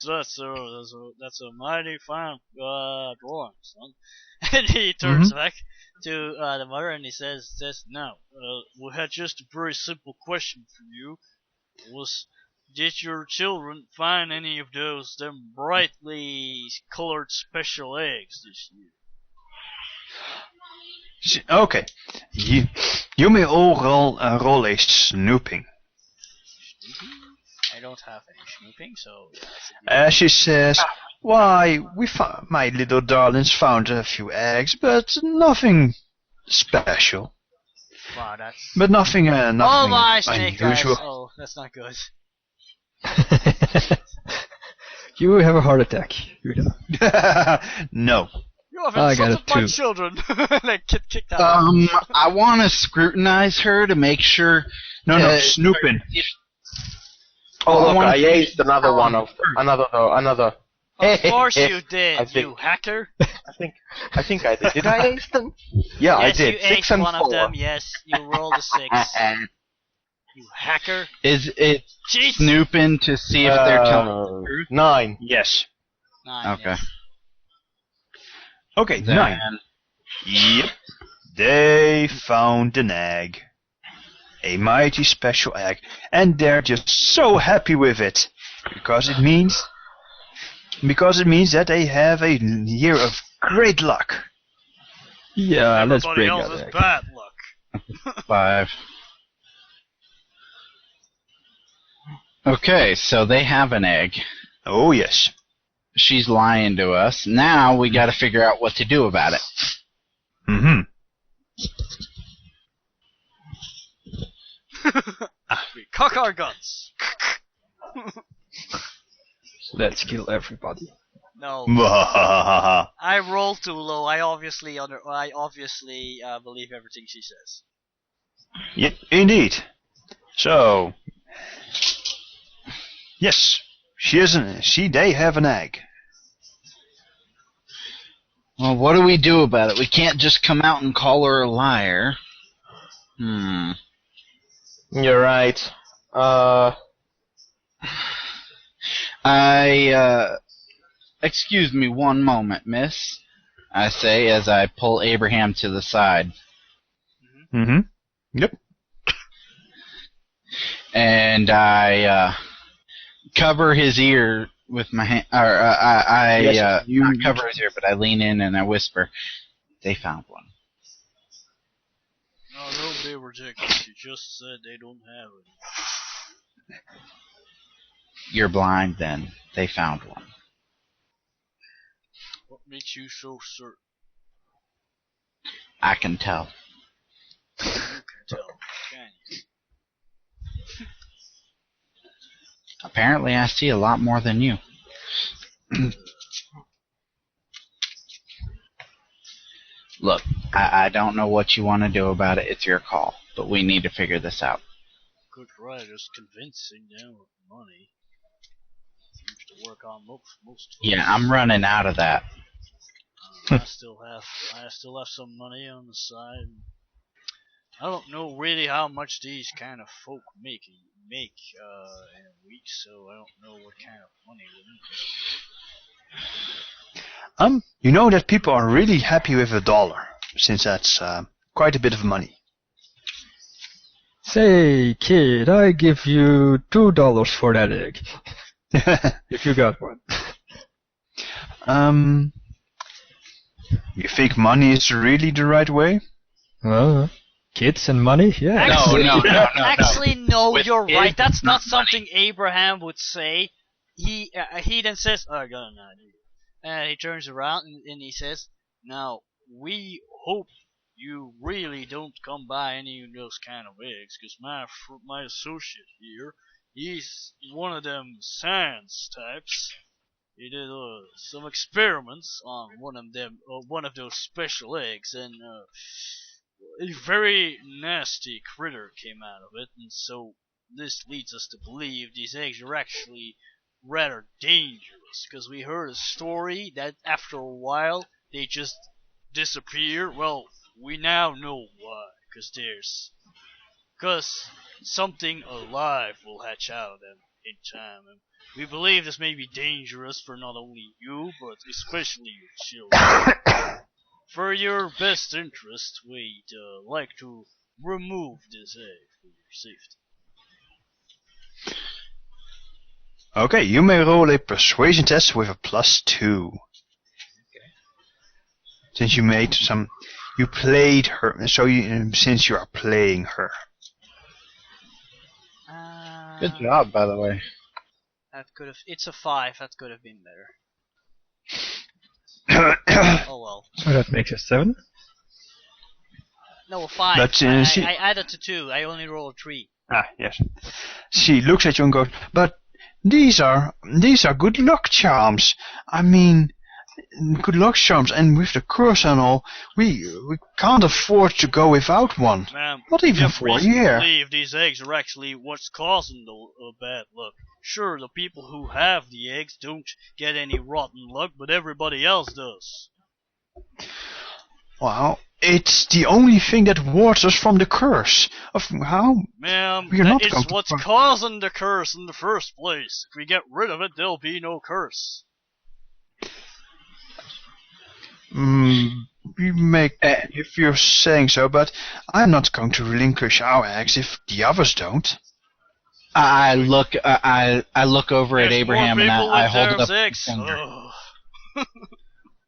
That's a mighty fine drawing, son. And he turns back to the mother and he says, now, we had just a very simple question for you. Was did your children find any of them brightly colored special eggs this year? Okay, you may all roll a snooping. I don't have any snooping, so She says, why, my little darlings found a few eggs, but nothing special. Wow, that's... But nothing my snake unusual. eyes! Oh, that's not good. You have a heart attack, Yuda. No. You have insulted my children! Like, kick that out. I want to scrutinize her to make sure... No, snooping. Oh, look, I aced another one of... Another. Of course you did, you hacker! I think I did. Did I ace them? Yeah, yes, I did. You 6 aced and one 4. of them, yes, you rolled a 6. You hacker! Is it Jeez. snooping to see if they're telling the truth? 9. Yes. 9, Okay. yes. Okay, 9. Yep. They found an egg. A mighty special egg. And they're just so happy with it. Because it means that they have a year of great luck. Yeah, let's Everybody break else that is egg. bad luck. 5. Okay, so they have an egg. Oh, yes. She's lying to us. Now we got to figure out what to do about it. Mm-hmm. We cock our guns. Let's kill everybody. No. Mwahaha. I rolled too low. I obviously believe everything she says. Yep, indeed. So, yes, they have an egg. Well, what do we do about it? We can't just come out and call her a liar. You're right. Excuse me one moment, miss, I say as I pull Abraham to the side. Mm-hmm. Yep. And I cover his ear with my hand. I not cover his ear, but I lean in and I whisper, "They found one." No, don't be ridiculous. You just said they don't have it. You're blind, then. They found one. What makes you so certain? I can tell. You can tell, can you? Apparently, I see a lot more than you. Look, I don't know what you want to do about it. It's your call. But we need to figure this out. Good try, just convincing them with money. Seems to work on most. Yeah, I'm running out of that. I still have some money on the side. I don't know really how much these kind of folk make in a week, so I don't know what kind of money we're in. You know that people are really happy with $1, since that's quite a bit of money. Say, kid, I give you $2 for that egg. If you got one. You think money is really the right way? Kids and money? Yeah. Actually, No. Actually, no, With you're right. kids, That's not not something Abraham would say. He then says, "Oh, I got an idea." And he turns around and he says, "Now, we hope you really don't come by any of those kind of eggs, because my associate here, he's one of them science types. He did some experiments on one of those special eggs, and a very nasty critter came out of it, and so this leads us to believe these eggs are actually rather dangerous, because we heard a story that after a while they just disappear. Well, we now know why, because something alive will hatch out of them in time, and We believe this may be dangerous for not only you, but especially your children. For your best interest, we'd like to remove this egg for your safety. Okay, you may roll a persuasion test with a +2. Okay. Since you played her, since you are playing her. Good job, by the way. It's a 5. That could have been better. Oh well. So that makes it 7. No, a 5. But, I added to 2. I only rolled 3. Yes. She looks at you and goes, "But these are good luck charms. I mean, good luck charms, and with the curse and all, we can't afford to go without one. Ma'am, Not even for a year." I believe these eggs are actually what's causing the bad luck. Sure, the people who have the eggs don't get any rotten luck, but everybody else does. Well, it's the only thing that wards us from the curse. Of how? Ma'am, We're not that going is to what's find- causing the curse in the first place. If we get rid of it, there'll be no curse. If you're saying so, but I'm not going to relinquish our eggs if the others don't. I look over at There's Abraham more and people I with hold their up a eggs. finger. Ugh.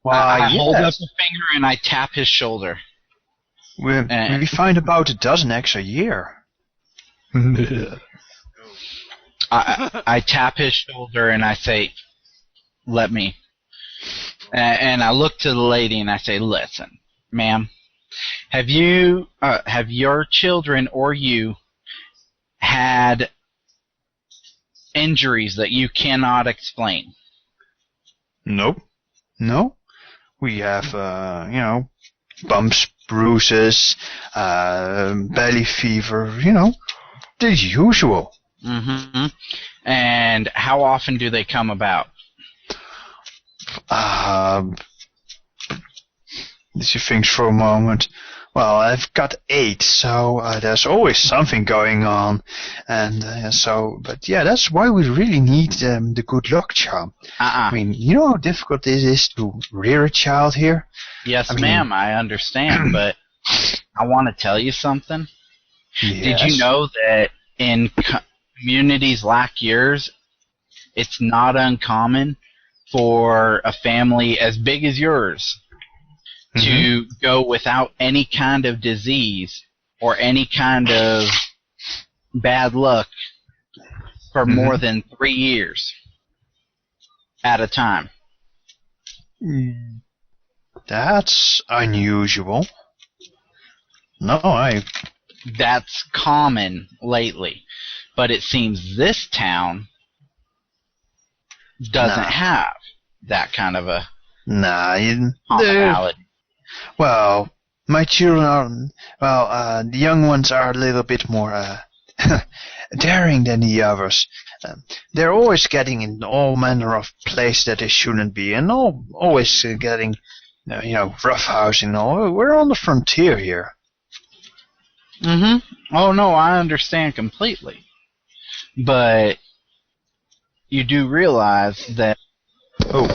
I hold up yes. a finger and I tap his shoulder. We find about a dozen eggs a year. I tap his shoulder and I say, "Let me." And I look to the lady and I say, "Listen, ma'am, have your children or you had injuries that you cannot explain?" Nope. No. We have, bumps, bruises, belly fever, the usual. Mm-hmm. And how often do they come about? She thinks for a moment. Well, I've got 8, so there's always something going on, and but yeah, that's why we really need the good luck charm. I mean, you know how difficult it is to rear a child here? Yes, ma'am, I understand, but I want to tell you something. Yes. Did you know that in communities like yours, it's not uncommon for a family as big as yours to go without any kind of disease or any kind of bad luck for more than 3 years at a time? That's unusual. That's common lately. But it seems this town doesn't have that kind of a commonality. Well, my children are, the young ones are a little bit more daring than the others. They're always getting in all manner of places that they shouldn't be, and always getting, roughhousing and all. We're on the frontier here. Mm-hmm. Oh, no, I understand completely. But you do realize that... Oh.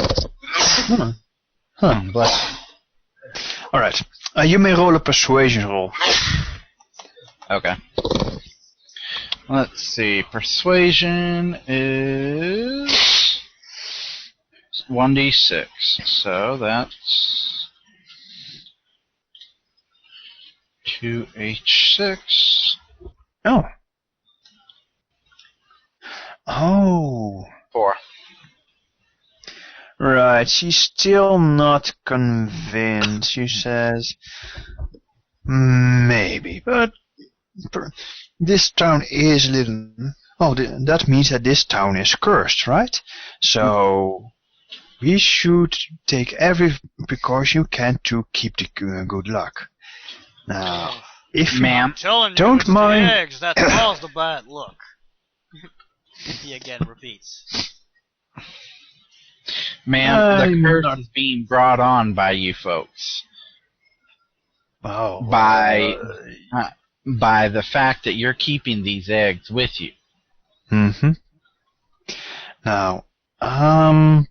Bless you. All right. You may roll a persuasion roll. Okay. Let's see. Persuasion is 1d6. So that's 2h6. Oh. 4. Right, she's still not convinced. She says, maybe, but this town is a little... Oh, that means that this town is cursed, right? So, we should take every precaution we can to keep the good luck. Now, if ma'am, don't mind... the eggs that caused the bad luck. He again repeats. Ma'am, the curse is being brought on by you folks. Oh, by the fact that you're keeping these eggs with you. Mm-hmm. Now, I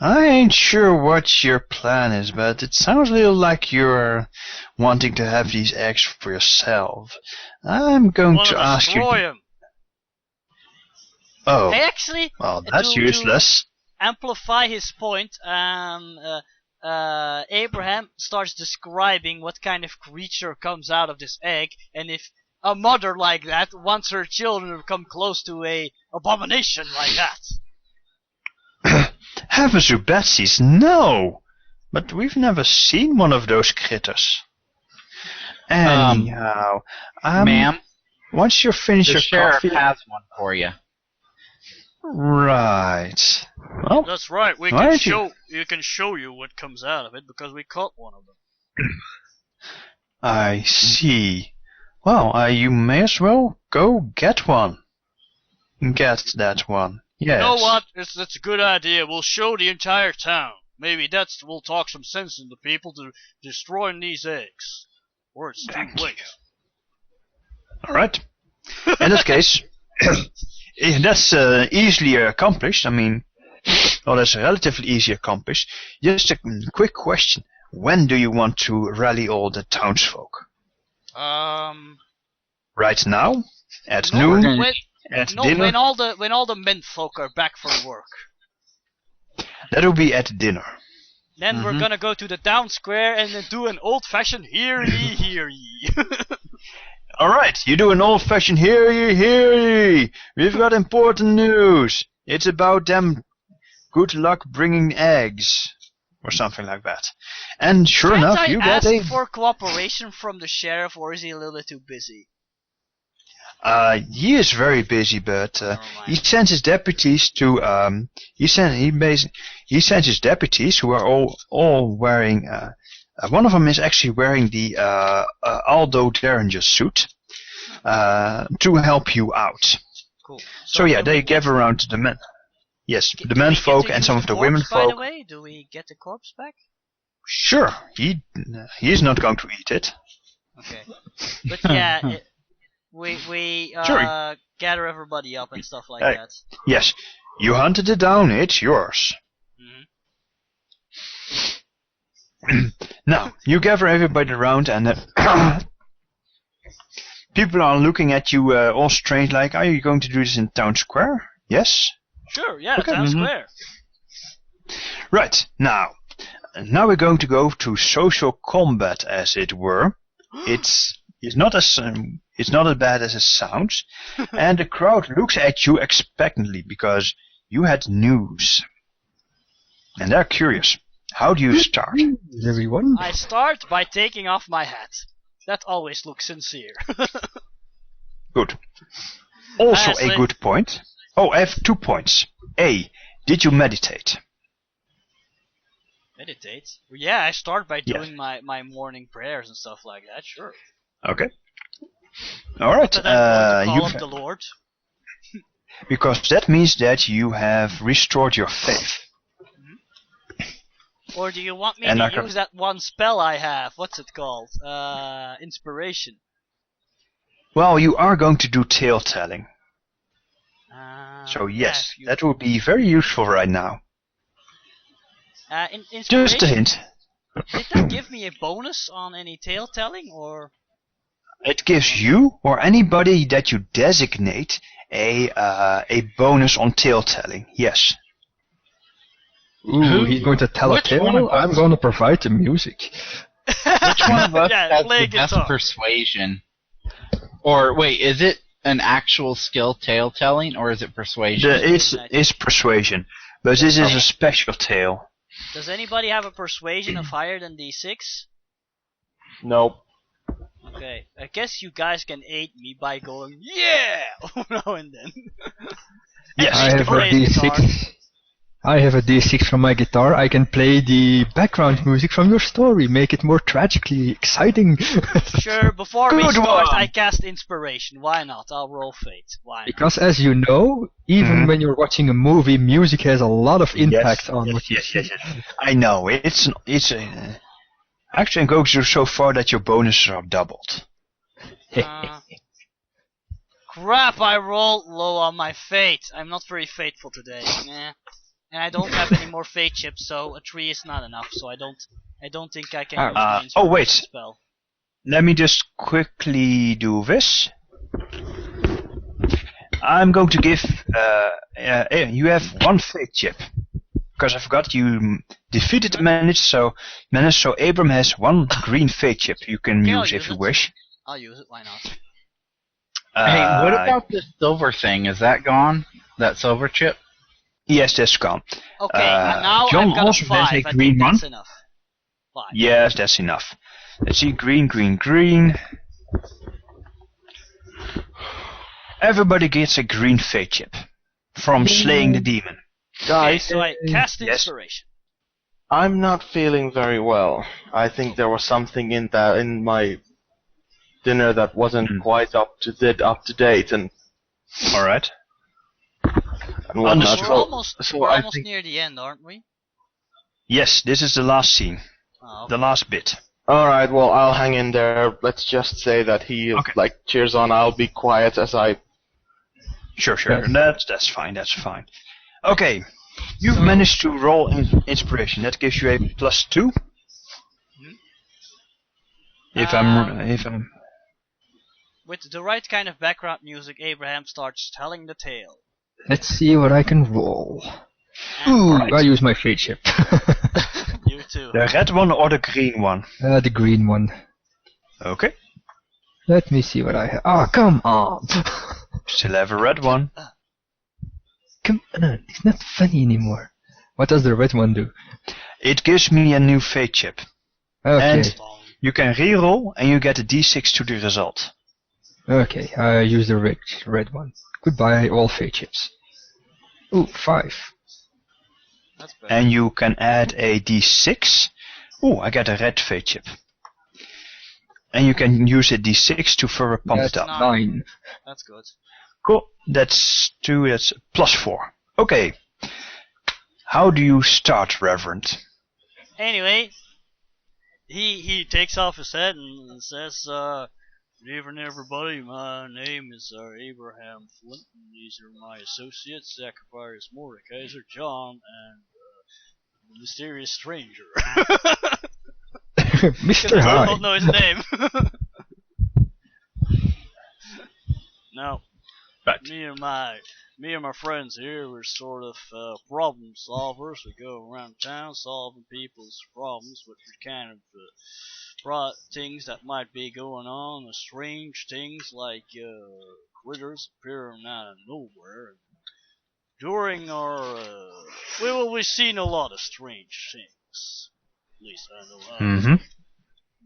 ain't sure what your plan is, but it sounds a little like you're wanting to have these eggs for yourself. I'm going to ask you. Destroy him. Oh, Hey, actually, well, that's to useless. amplify his point, Abraham starts describing what kind of creature comes out of this egg, and if a mother like that wants her children to come close to a abomination like that. Heavens to Betsy's, no! But we've never seen one of those critters. Anyhow, Ma'am, once you finish the your sheriff coffee... has one for you. Right. Well, That's right. We why can don't you- show. You can show you what comes out of it because we caught one of them. I see. Well, you may as well go get one. Get that one. Yes. You know what? That's a good idea. We'll show the entire town. Maybe we'll talk some sense into people to destroying these eggs. Or it's too Thank late. All right. In that case, that's easily accomplished. I mean, well, that's relatively easy accomplished. Just a quick question. When do you want to rally all the townsfolk? Right now? At No, noon? when, At no, dinner? when all the menfolk are back from work. That'll be at dinner. Then we're gonna go to the town square and then do an old-fashioned hear ye, hear ye. Alright, you do an old-fashioned hear ye. We've got important news. It's about them good luck bringing eggs. Or something like that. And sure Can't enough, I you ask get for cooperation from the sheriff, or is he a little bit too busy? He is very busy, but Never he mind. sends his deputies to he sends his deputies who are all wearing one of them is actually wearing the Aldo Derringer suit to help you out. Cool. So yeah, can they we give around to the men. Yes, do the we men get folk to and use some of the corpse, women by the folk. way? Do we get the corpse back? Sure, he's not going to eat it. Okay. But yeah, we Sure. gather everybody up and stuff like Hey. that. Yes, you hunted it down. It's yours. Now, you gather everybody around and people are looking at you all strange like, are you going to do this in town square? Yes? Sure, yeah, Okay. town square. Right, now we're going to go to social combat, as it were. It's not as bad as it sounds, and the crowd looks at you expectantly because you had news. And they're curious. How do you start? Everyone? I start by taking off my hat. That always looks sincere. Good. Also Honestly. a good point. Oh, I have 2 points. A. Did you meditate? Meditate? Well, yeah, I start by Yes. doing my morning prayers and stuff like that, sure. Okay. Alright, But I'm going to call you've- up the Lord. because that means that you have restored your faith. Or do you want me And I to can- use that one spell I have? What's it called? Inspiration. Well, you are going to do tale telling. So Yeah, yes, that will be very useful right now. Inspiration, Just a hint. did that give me a bonus on any tale telling, or? It gives you or anybody that you designate a bonus on tale telling. Yes. Ooh, he's going to tell a Which one tale? of us? I'm going to provide the music. Which one of us Yeah, has play the best guitar. persuasion? Or wait, is it an actual skill tale telling, or is it persuasion? It's persuasion, but this is a special tale. Does anybody have a persuasion of higher than D6? Nope. Okay, I guess you guys can aid me by going, yeah! now and then. Yes. I have a Play the guitar. D6. I have a D6 from my guitar. I can play the background music from your story, make it more tragically exciting. Sure, before we Good start, one. I cast inspiration. Why not? I'll roll fate. Why not? Because as you know, even Mhm. when you're watching a movie, music has a lot of impact on what you see. I know. Actually, it goes so far that your bonuses are doubled. Uh, Crap! I rolled low on my fate. I'm not very faithful today. And I don't have any more fate chips, so a 3 is not enough. So I don't think I can use the oh, wait. inspiration spell. Let me just quickly do this. I'm going to give... you have 1 fate chip. Because I forgot you defeated the menace, so Abram has 1 green fate chip you can use if you wish. I'll use it, why not? Hey, what about this silver thing? Is that gone? That silver chip? Yes, that's gone. Okay, now John I've got also a 5. has a I green think one. that's enough. 5. Yes, that's enough. Let's see, green, green, green. Everybody gets a green fate chip from slaying the demon. Okay, Guys, so I cast inspiration. I'm not feeling very well. I think there was something in my dinner that wasn't quite up to date, and All right. whatnot. We're almost I think near the end, aren't we? Yes, this is the last scene, Oh, the last bit. All right, well, I'll hang in there. Let's just say that he cheers on. I'll be quiet as I. Sure. That's fine. Okay, you've managed to roll inspiration. That gives you a +2. If I'm. With the right kind of background music, Abraham starts telling the tale. Let's see what I can roll. Ooh, Right. I use my fate chip. You too. The red one or the green one? The green one. Okay. Let me see what I have. Oh, come on. Still have a red one. Come on, it's not funny anymore. What does the red one do? It gives me a new fate chip. Okay, And you can reroll and you get a d6 to the result. okay, I use the red one. Goodbye, all fate chips. Ooh, 5. That's better. And you can add a d6. Ooh, I get a red fate chip. And you can use a d6 to further pump That's it up. 9. That's good. Cool. That's 2, that's +4. Okay. How do you start, Reverend? Anyway, he takes off his head and says, "Good evening, everybody. My name is Abraham Flint, and these are my associates, Zacharias Mordekaiser, John, and the mysterious stranger." Mr. I High. don't know his name. Now, Right. me and my friends here, we're sort of problem solvers. We go around town solving people's problems, which are kind of things that might be going on, strange things like critters appearing out of nowhere. During our we've seen a lot of strange things. At least I know how. Mm-hmm.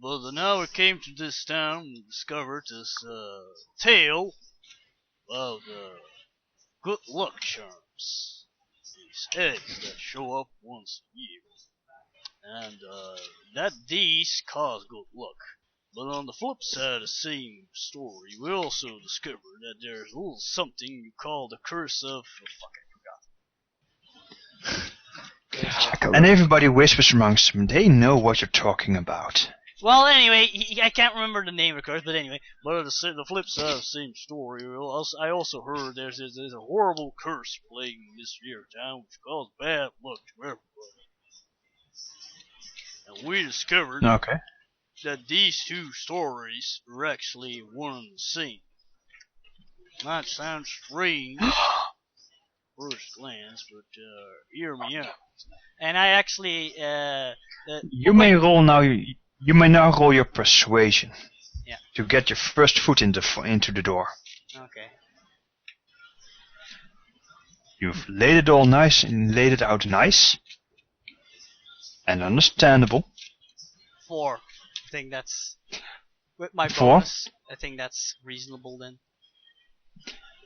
But now we came to this town and discovered this tale about good luck charms. These heads that show up once a year. And that these cause good luck. But on the flip side of the same story, we also discovered that there's a little something you call the curse of... I forgot. And everybody whispers amongst them. They know what you're talking about. Well, anyway, I can't remember the name of the curse, but anyway, but the flip side of the same story, I also heard there's a horrible curse plaguing this here town which caused bad luck to everybody. And we discovered Okay. that these two stories are actually one and the same. Might sound strange first glance, but hear me out. And I actually You may now roll your persuasion. Yeah. To get your first foot into the door. Okay. You've laid it all nice and laid it out nice. And understandable. 4. I think that's with my 4? bonus. I think that's reasonable then.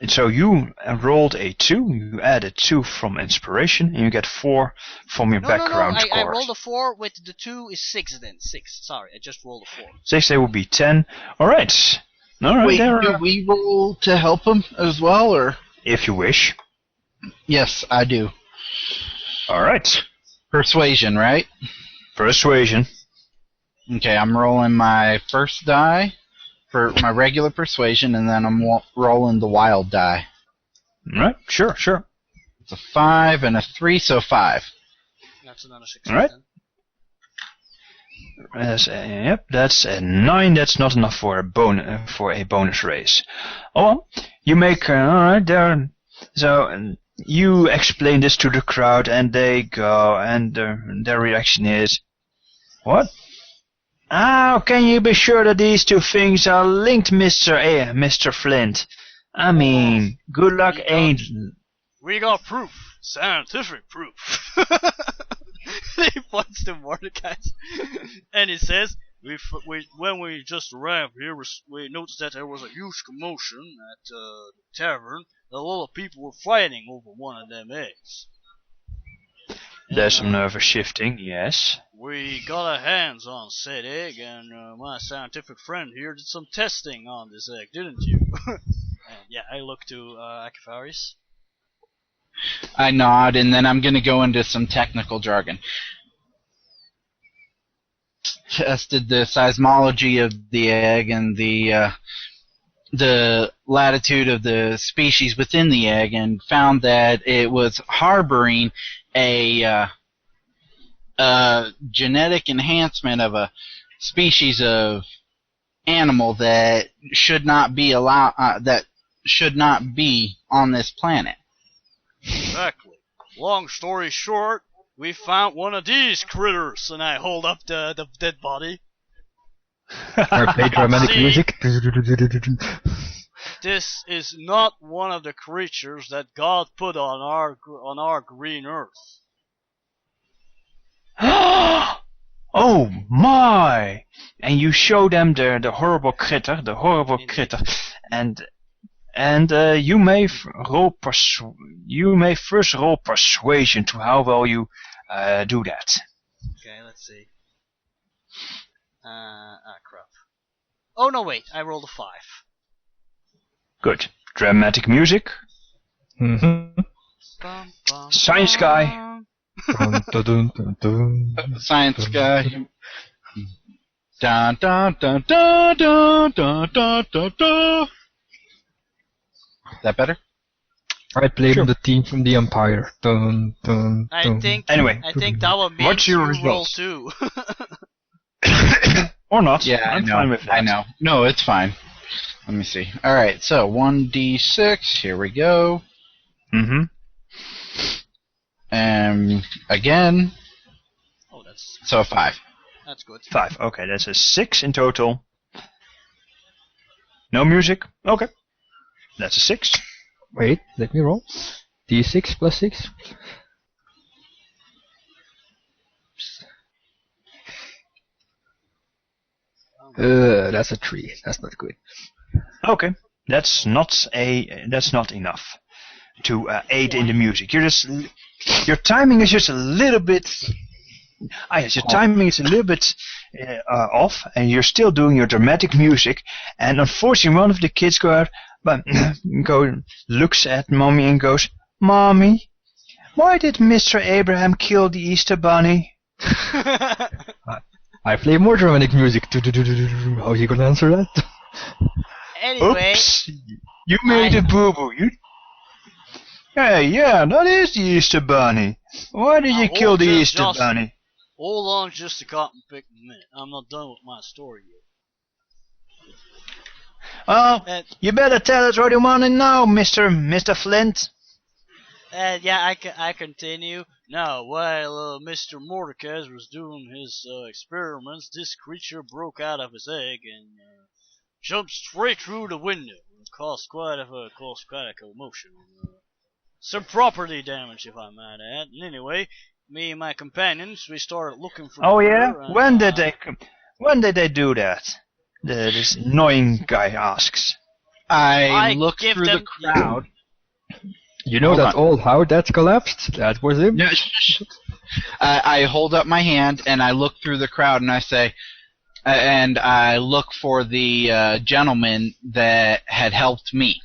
And so you rolled a 2, you added 2 from inspiration, and you get 4 from your background I scores. rolled a 4 with the 2 is 6 then. 6, sorry, I just rolled a 4. 6, they will be 10. Alright. Alright, Wait, there do are... we roll to help him as well, or? If you wish. Yes, I do. Alright. Persuasion, right? Persuasion. Okay, I'm rolling my first die. for my regular persuasion, and then I'm rolling the wild die. Right, sure. It's a 5 and a 3, so 5. That's another 6. All right. Yep, that's a 9. That's not enough for a bonus raise. Oh, well, you make all right there. So you explain this to the crowd, and they go, and their reaction is, "What? How can you be sure that these two things are linked, Mr. Flint? I mean, good luck ain't." We got proof. Scientific proof. He points to Mordecai. And he says, when we just arrived here, we noticed that there was a huge commotion at the tavern. A lot of people were fighting over one of them eggs. There's some nervous shifting, yes. We got our hands on said egg, and my scientific friend here did some testing on this egg, didn't you? And yeah, I look to Akifaris. I nod, and then I'm going to go into some technical jargon. Tested the seismology of the egg and the latitude of the species within the egg, and found that it was harboring a genetic enhancement of a species of animal that should not be on this planet. Exactly. Long story short, we found one of these critters, and I hold up the dead body. Or play dramatic See? music. This is not one of the creatures that God put on our green earth. Oh my! And you show them the horrible critter, and you may first roll persuasion to how well you do that. Okay, let's see. Crap. Oh no, wait! I rolled a 5. Good. Dramatic music. Mm-hmm. Bum, bum, Science guy. Dun, dun, dun, dun, dun. Science guy. Dun, dun, dun, dun, dun, dun, dun, dun, dun. That better? I played on the team from the Empire. Dun, dun, I dun. think that would mean What's your you roll results? 2. Or not. Yeah, I'm fine with that. I know. No, it's fine. Let me see. Alright, so 1d6. Here we go. Mm-hmm. Again. Oh, So a 5. that's good. 5. Okay, that's a 6 in total. No music? Okay. That's a 6. Wait, let me roll. D6 plus 6. That's a 3. That's not good. Okay. That's not enough to aid in the music. Your timing is just a little bit. Yes, your timing is a little bit off, and you're still doing your dramatic music. And unfortunately, one of the kids looks at Mommy and goes, "Mommy, why did Mr. Abraham kill the Easter Bunny?" I play more dramatic music. How are you gonna answer that? Anyway, Oops! You made a boo-boo. Yeah, that is the Easter Bunny. Why did you kill the Easter Bunny? Hold on just a cotton pick a minute. I'm not done with my story yet. Well, you better tell us what you want to know, Mr. Flint. Yeah, I continue. Now, while Mr. Mordecai was doing his experiments, this creature broke out of his egg and jumped straight through the window and caused quite a commotion. Some property damage, if I might add. And anyway, me and my companions, we started looking for. Oh yeah? and, When did they do that? This annoying guy asks. I looked through the crowd. You know that old house that collapsed? That was him? Yeah, I hold up my hand and I look through the crowd and I say, and I look for the gentleman that had helped me.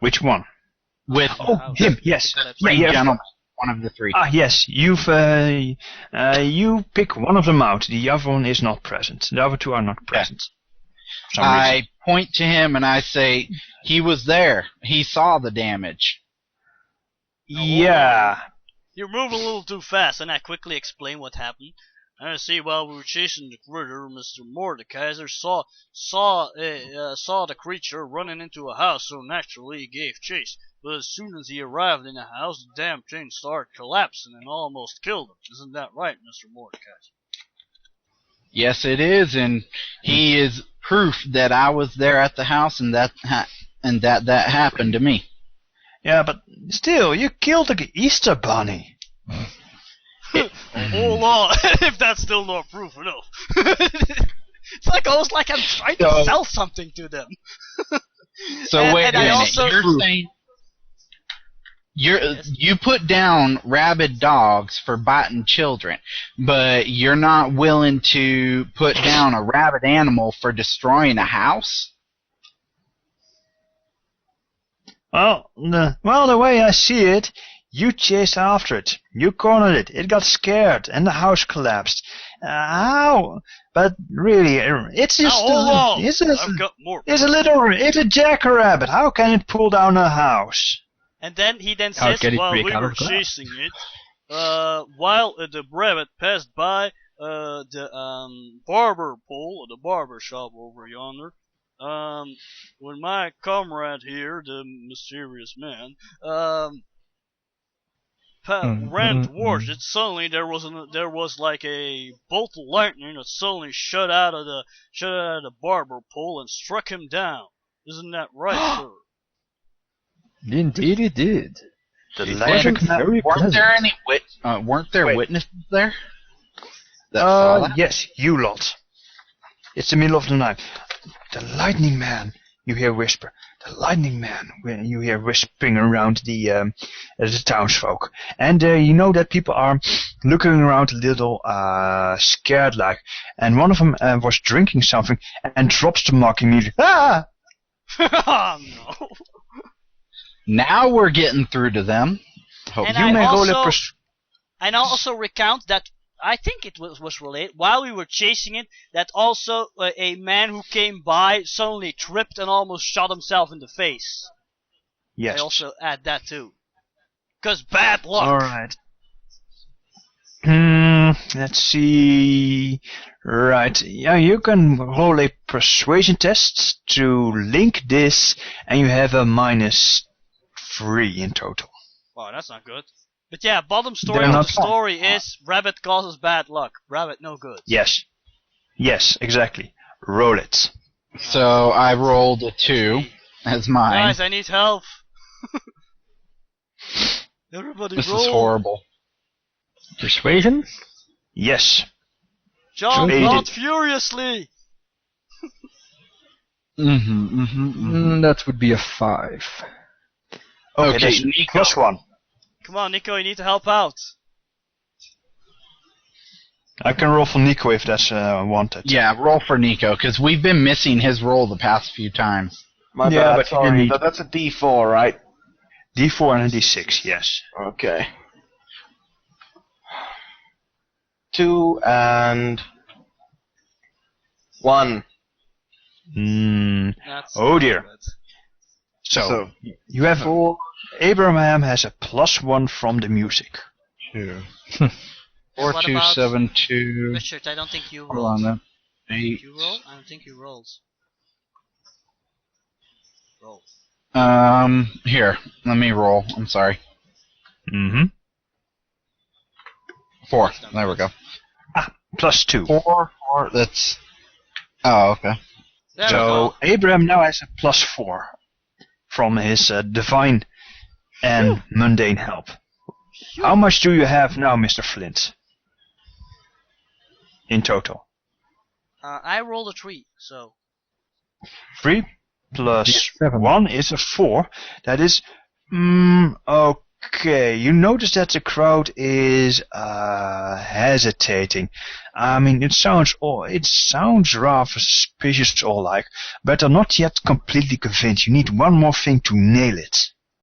Which one? With him, yes. the three gentlemen. one of the three. Yes, you pick one of them out. The other one is not present. The other two are not present. For some I reason. point to him and I say, he was there. He saw the damage. Yeah. You move a little too fast, and I quickly explain what happened. I see while we were chasing the critter, Mr. Mordekaiser saw the creature running into a house, so naturally he gave chase. But as soon as he arrived in the house, the damn thing started collapsing and almost killed him. Isn't that right, Mr. Mordekaiser? Yes, it is, and he is proof that I was there at the house and that happened to me. Yeah, but still, you killed the Easter Bunny. Hold on, if that's still not proof enough. It's like almost like I'm trying to sell something to them. So wait a minute, you're saying you put down rabid dogs for biting children, but you're not willing to put down a rabid animal for destroying a house? Well, the way I see it, you chased after it. You cornered it. It got scared, and the house collapsed. How? But really, it's just it's a jackrabbit. How can it pull down a house? And then he says, while we were chasing it, while the rabbit passed by the barber pole, or the barber shop over yonder, when my comrade here, the mysterious man, ran towards it, suddenly there was like a bolt of lightning that suddenly shot out of the barber pole and struck him down. Isn't that right, sir? Indeed, it did. Weren't there witnesses there? Yes, you lot. It's the middle of the night. The lightning man, you hear whisper. The lightning man, when you hear whispering around the townsfolk. And you know that people are looking around a little scared like. And one of them was drinking something and drops the mug immediately. Ah! Oh, no. Now we're getting through to them. And you may I also recount that I think it was related, while we were chasing it, that also a man who came by suddenly tripped and almost shot himself in the face. Yes. I also add that too. Because bad luck. Alright. Let's see. Right. Yeah, you can roll a persuasion test to link this, and you have a -3 in total. Wow, that's not good. But yeah, bottom story of the story is rabbit causes bad luck. Rabbit no good. Yes. Yes, exactly. Roll it. So I rolled a 2 as mine. Guys, I need help. Everybody This roll. is horrible. Persuasion? Yes. Jump out furiously. That would be a 5. Okay, that's Nico. +1. Come on, Nico, you need to help out. I can roll for Nico if that's wanted. Yeah, roll for Nico, because we've been missing his roll the past few times. My bad, sorry. That's a D4, right? D4 and a D6, yes. Okay. 2 and 1. Oh dear. So you have Abraham has a +1 from the music. 4, 2, 7, 2. Richard, I don't think you rolled. Hold on then. 8. You roll? I don't think you rolled. Roll. Here, let me roll. I'm sorry. 4. There we go. +2. 4, that's... Oh, okay. There So Abraham now has a +4 from his divine and mundane help. How much do you have now, Mr. Flint? In total? I rolled a 3, so... 3 plus 1 is a 4. That is... okay, you notice that the crowd is hesitating. I mean, it sounds rather suspicious all like, but they're not yet completely convinced. You need one more thing to nail it.